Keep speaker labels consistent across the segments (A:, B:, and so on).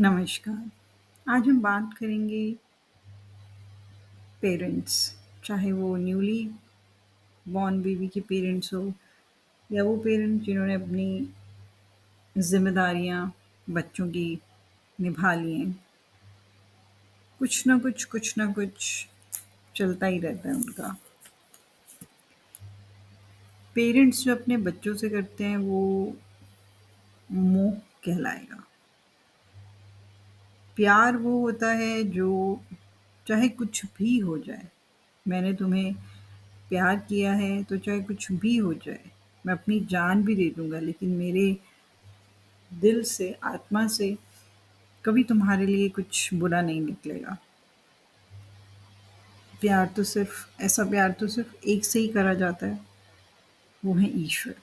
A: नमस्कार। आज हम बात करेंगे पेरेंट्स, चाहे वो न्यूली बॉर्न बेबी के पेरेंट्स हो या वो पेरेंट्स जिन्होंने अपनी ज़िम्मेदारियाँ बच्चों की निभा ली हैं। कुछ ना कुछ चलता ही रहता है उनका। पेरेंट्स जो अपने बच्चों से करते हैं वो मोह कहलाएगा। प्यार वो होता है जो चाहे कुछ भी हो जाए, मैंने तुम्हें प्यार किया है तो चाहे कुछ भी हो जाए, मैं अपनी जान भी दे दूँगा लेकिन मेरे दिल से, आत्मा से कभी तुम्हारे लिए कुछ बुरा नहीं निकलेगा। प्यार तो सिर्फ़ एक से ही करा जाता है, वो है ईश्वर।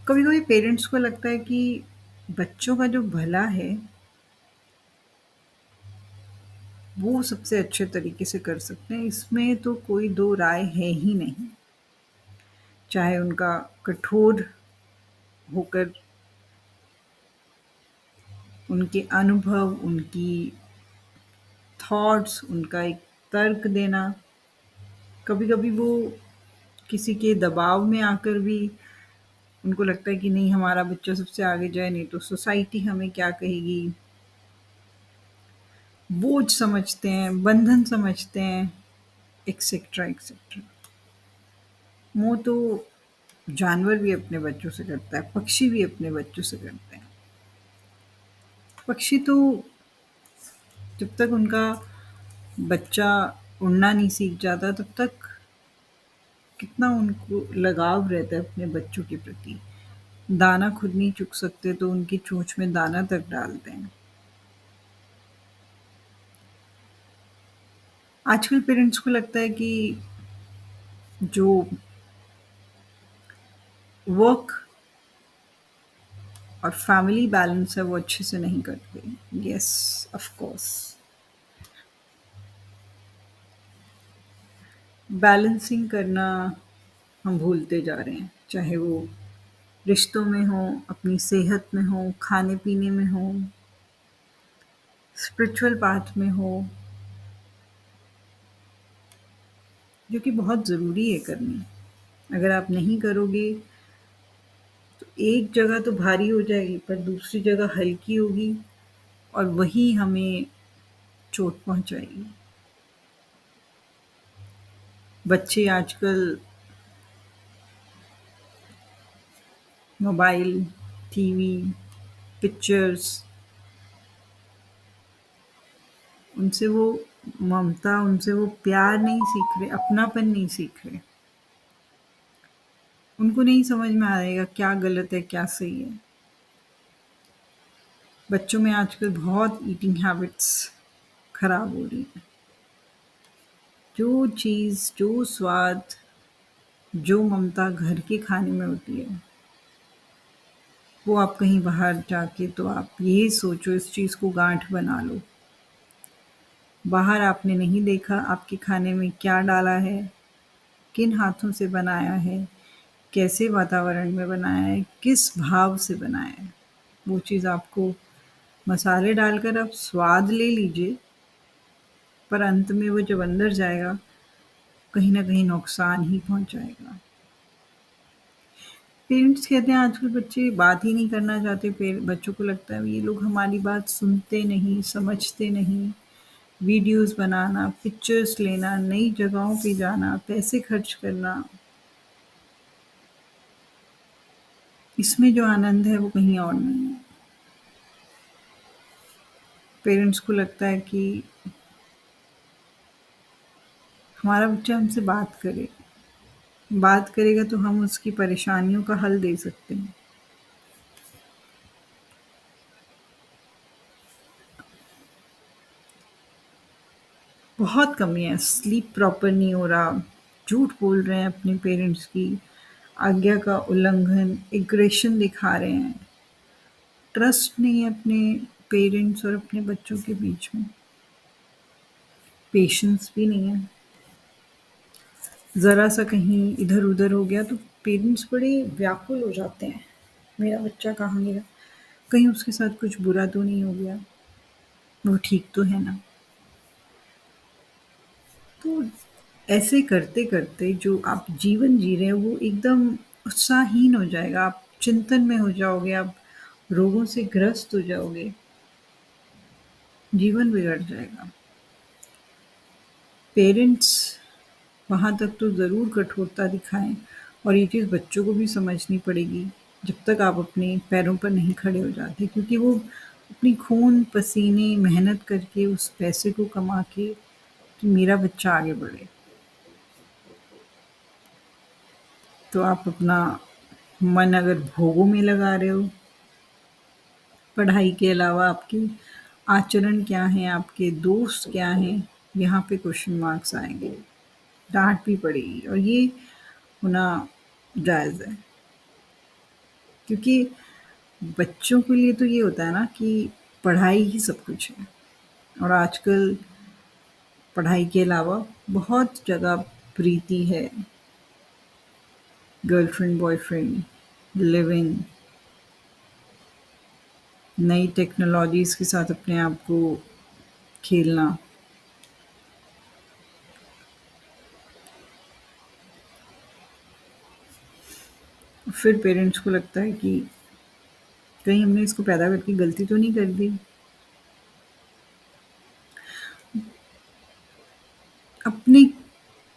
A: कभी-कभी पेरेंट्स को लगता है कि बच्चों का जो भला है, वो सबसे अच्छे तरीके से कर सकते हैं, इसमें तो कोई दो राय है ही नहीं। चाहे उनका कठोर होकर उनके अनुभव, उनकी थॉट्स, उनका एक तर्क देना, कभी-कभी वो किसी के दबाव में आकर भी उनको लगता है कि नहीं हमारा बच्चा सबसे आगे जाए, नहीं तो सोसाइटी हमें क्या कहेगी, बोझ समझते हैं, बंधन समझते हैं, एक्सेट्रा एक्सेट्रा। मोह तो जानवर भी अपने बच्चों से करता है, पक्षी भी अपने बच्चों से करते हैं। पक्षी तो जब तक उनका बच्चा उड़ना नहीं सीख जाता तब तक कितना उनको लगाव रहता है अपने बच्चों के प्रति। दाना खुद नहीं चुग सकते तो उनकी चोंच में दाना तक डालते हैं। आजकल पेरेंट्स को लगता है कि जो वर्क और फैमिली बैलेंस है वो अच्छे से नहीं करते। Yes, of course. बैलेंसिंग करना हम भूलते जा रहे हैं, चाहे वो रिश्तों में हो, अपनी सेहत में हो, खाने-पीने में हो, स्पिरिचुअल पाथ में हो, जो कि बहुत ज़रूरी है करनी। अगर आप नहीं करोगे तो एक जगह तो भारी हो जाएगी पर दूसरी जगह हल्की होगी और वही हमें चोट पहुँचाएगी। बच्चे आजकल मोबाइल, टीवी, पिक्चर्स, उनसे वो ममता, उनसे वो प्यार नहीं सीख रहे, अपनापन नहीं सीख रहे। उनको नहीं समझ में आएगा क्या गलत है, क्या सही है। बच्चों में आजकल बहुत ईटिंग हैबिट्स खराब हो रही हैं। जो चीज़, जो स्वाद, जो ममता घर के खाने में होती है, वो आप कहीं बाहर जाके तो आप ये सोचो इस चीज़ को गाँठ बना लो। बाहर आपने नहीं देखा आपके खाने में क्या डाला है, किन हाथों से बनाया है, कैसे वातावरण में बनाया है, किस भाव से बनाया है। वो चीज़ आपको मसाले डालकर आप स्वाद ले लीजिए, पर अंत में वो जब अंदर जाएगा, कहीं न कहीं नुकसान ही पहुँचाएगा। पेरेंट्स कहते हैं आजकल बच्चे बात ही नहीं करना चाहते, बच्चों को लगता है ये लोग हमारी बात सुनते नहीं, समझते नहीं। वीडियोज़ बनाना, पिक्चर्स लेना, नई जगहों पे जाना, पैसे खर्च करना, इसमें जो आनंद है वो कहीं और नहीं है। पेरेंट्स को लगता है कि हमारा बच्चा हमसे बात करे, बात करेगा तो हम उसकी परेशानियों का हल दे सकते हैं। बहुत कमी है, स्लीप प्रॉपर नहीं हो रहा, झूठ बोल रहे हैं अपने पेरेंट्स की, आज्ञा का उल्लंघन, एग्रेशन दिखा रहे हैं, ट्रस्ट नहीं है अपने पेरेंट्स और अपने बच्चों के बीच में, पेशेंस भी नहीं है। ज़रा-सा कहीं इधर-उधर हो गया तो पेरेंट्स बड़े व्याकुल हो जाते हैं। मेरा बच्चा कहाँ गया? कहीं उसके साथ कुछ बुरा तो नहीं हो गया? वो ठीक तो है ना? तो ऐसे करते-करते जो आप जीवन जी रहे हो वो एकदम उत्साहहीन हो जाएगा, आप चिंतन में हो जाओगे, आप रोगों से ग्रस्त हो जाओगे, जीवन बिगड़ जाएगा। पेरेंट्स वहाँ तक तो ज़रूर कठोरता दिखाएँ और ये चीज़ बच्चों को भी समझनी पड़ेगी, जब तक आप अपने पैरों पर नहीं खड़े हो जाते क्योंकि वो अपनी खून, पसीने, मेहनत करके उस पैसे को कमा के कि मेरा बच्चा आगे बढ़े। तो आप अपना मन अगर भोगों में लगा रहे हो, पढ़ाई के अलावा आपके आचरण क्या हैं, आपके दोस्त क्या हैं, यहाँ पे क्वेश्चन मार्क्स आएँगे, डाँट भी पड़ेगी और ये होना जायज़ है। क्योंकि बच्चों के लिए तो ये होता है ना कि पढ़ाई ही सब कुछ है और आजकल पढ़ाई के अलावा बहुत जगह प्रीति है, गर्लफ्रेंड, बॉयफ्रेंड, लिव इन, नई टेक्नोलॉजीज़ के साथ अपने आप को खेलना। फिर पेरेंट्स को लगता है कि कहीं हमने इसको पैदा करके गलती तो नहीं कर दी। अपनी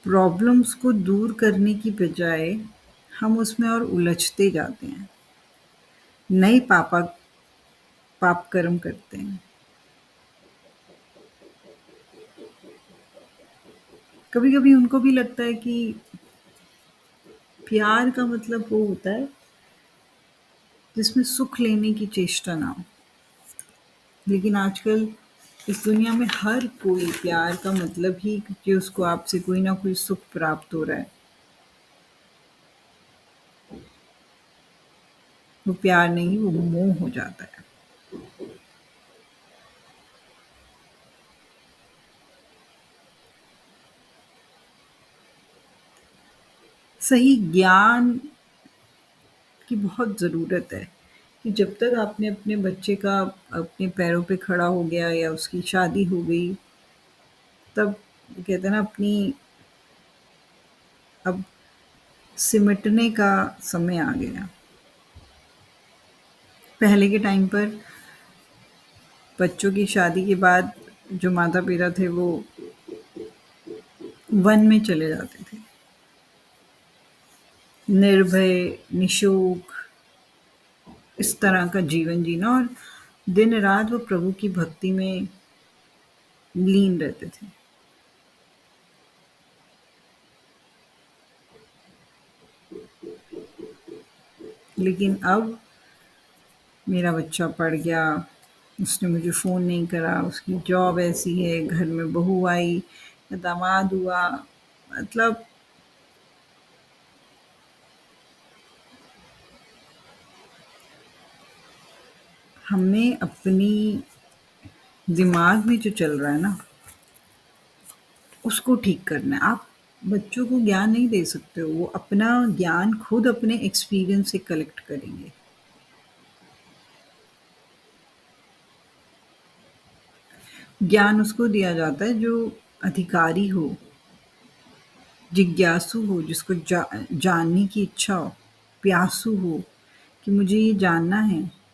A: प्रॉब्लम्स को दूर करने की बजाय हम उसमें और उलझते जाते हैं। नए पाप कर्म करते हैं। कभी-कभी उनको भी लगता है कि प्यार का मतलब वो होता है जिसमें सुख लेने की चेष्टा ना हो। लेकिन आजकल इस दुनिया में हर कोई प्यार का मतलब ही कि उसको आपसे कोई ना कोई सुख प्राप्त हो रहा है। वो प्यार नहीं, वो मोह हो जाता है। सही ज्ञान की बहुत ज़रूरत है कि जब तक आपने अपने बच्चे का अपने पैरों पे खड़ा हो गया या उसकी शादी हो गई, तब कहते हैं ना अपनी अब सिमटने का समय आ गया। पहले के टाइम पर बच्चों की शादी के बाद जो माता-पिता थे वो वन में चले जाते थे। निर्भय, निशोक इस तरह का जीवन जीना और दिन-रात वो प्रभु की भक्ति में लीन रहते थे। लेकिन अब मेरा बच्चा पढ़ गया, उसने मुझे फ़ोन नहीं करा, उसकी जॉब ऐसी है, घर में बहू आई या दामाद हुआ, मतलब हमें अपनी दिमाग में जो चल रहा है ना, उसको ठीक करना है। आप बच्चों को ज्ञान नहीं दे सकते हो, वो अपना ज्ञान खुद अपने एक्सपीरियंस से कलेक्ट करेंगे। ज्ञान उसको दिया जाता है जो अधिकारी हो, जिज्ञासु हो, जिसको जानने की इच्छा हो, प्यासू हो कि मुझे ये जानना है।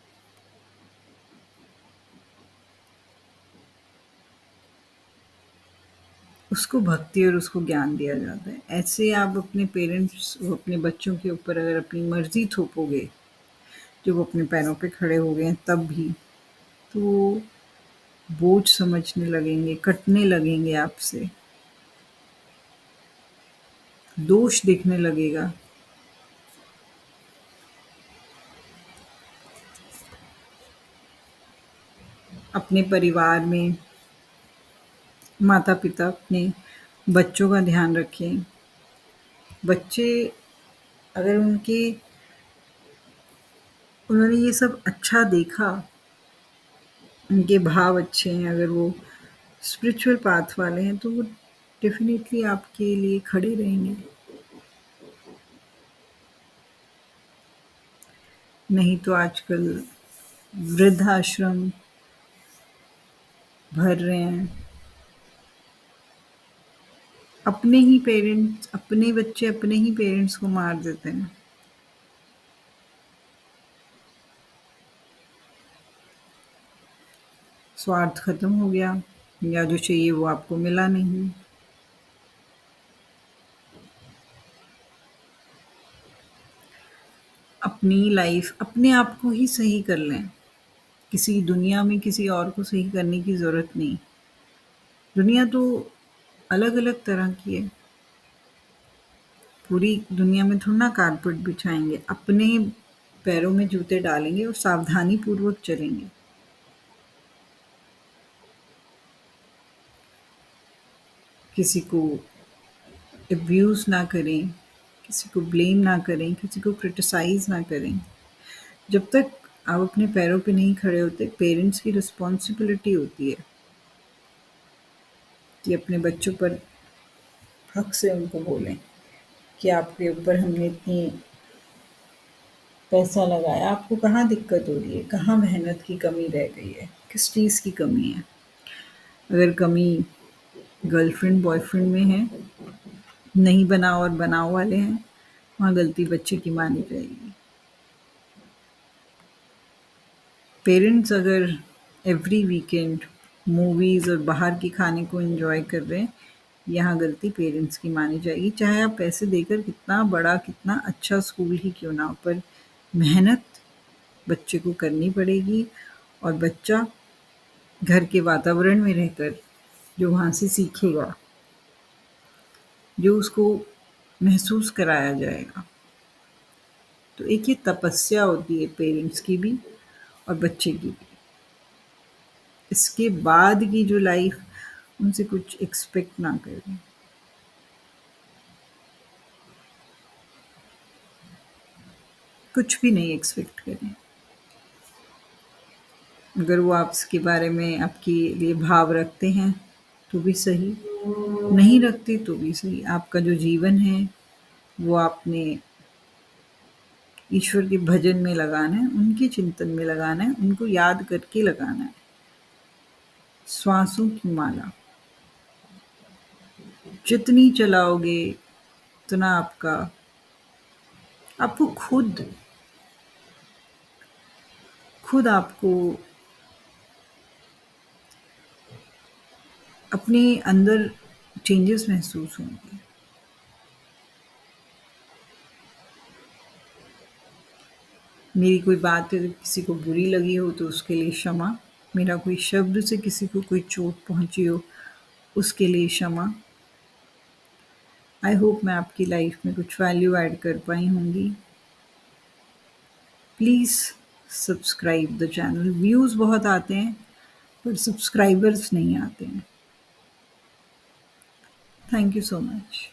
A: उसको भक्ति और उसको ज्ञान दिया जाता है। ऐसे आप अपने बच्चों के ऊपर अगर अपनी मर्ज़ी थोपोगे, जो वो अपने पैरों पे खड़े हो गए हैं तब भी, तो वो बोझ समझने लगेंगे, कटने लगेंगे आपसे, दोष दिखने लगेगा। अपने परिवार में माता-पिता अपने बच्चों का ध्यान रखें। बच्चे अगर उन्होंने ये सब अच्छा देखा, उनके भाव अच्छे हैं, अगर वो स्पिरिचुअल पाथ वाले हैं, तो वो डेफ़िनिटली आपके लिए खड़े रहेंगे। नहीं तो आजकल वृद्धाश्रम भर रहे हैं। अपने बच्चे अपने ही पेरेंट्स को मार देते हैं। स्वार्थ खत्म हो गया या जो चाहिए वो आपको मिला नहीं। अपनी लाइफ अपने आप को ही सही कर लें। किसी दुनिया में किसी और को सही करने की ज़रूरत नहीं। दुनिया तो अलग-अलग तरह की है। पूरी दुनिया में थोड़ी ना कारपेट बिछाएँगे। अपने पैरों में जूते डालेंगे और सावधानीपूर्वक चलेंगे। किसी को अब्यूज़ ना करें, किसी को ब्लेम ना करें, किसी को क्रिटिसाइज़ ना करें। जब तक आप अपने पैरों पे नहीं खड़े होते, पेरेंट्स की रिस्पॉन्सिबिलिटी होती है कि अपने बच्चों पर हक से उनको बोलें कि आपके ऊपर हमने इतनी पैसा लगाया, आपको कहाँ दिक्कत हो रही है? कहाँ मेहनत की कमी रह गई है? किस चीज़ की कमी है? अगर कमी गर्लफ्रेंड बॉयफ्रेंड में है, नहीं बनाओ और बनाओ वाले हैं, वहाँ गलती बच्चे की मानी जाएगी। पेरेंट्स अगर एवरी वीकेंड मूवीज़ और बाहर के खाने को एन्जॉय कर रहे हैं, यहाँ गलती पेरेंट्स की मानी जाएगी। चाहे आप पैसे देकर कितना बड़ा, कितना अच्छा स्कूल ही क्यों ना हो, पर मेहनत बच्चे को करनी पड़ेगी और बच्चा घर के वातावरण में रहकर जो वहाँ से सीखेगा, जो उसको महसूस कराया जाएगा। तो एक ये तपस्या होती है पेरेंट्स की भी और बच्चे की भी। इसके बाद की जो लाइफ उनसे कुछ एक्सपेक्ट ना करें। कुछ भी नहीं एक्सपेक्ट करें। अगर वो आपके बारे में आपके लिए भाव रखते हैं तो भी सही, नहीं रखते तो भी सही। आपका जो जीवन है वो आपने ईश्वर के भजन में लगाना है, उनके चिंतन में लगाना है, उनको याद करके लगाना है। श्वासों की माला जितनी चलाओगे उतना आपको खुद आपको अपने अंदर चेंजेस महसूस होंगे। मेरी कोई बात अगर किसी को बुरी लगी हो तो उसके लिए क्षमा। मेरा कोई शब्द से किसी को कोई चोट पहुँची हो उसके लिए क्षमा। आई होप मैं आपकी लाइफ में कुछ वैल्यू ऐड कर पाई होंगी। Please subscribe the channel. Views बहुत आते हैं पर सब्सक्राइबर्स नहीं आते हैं। Thank you so much.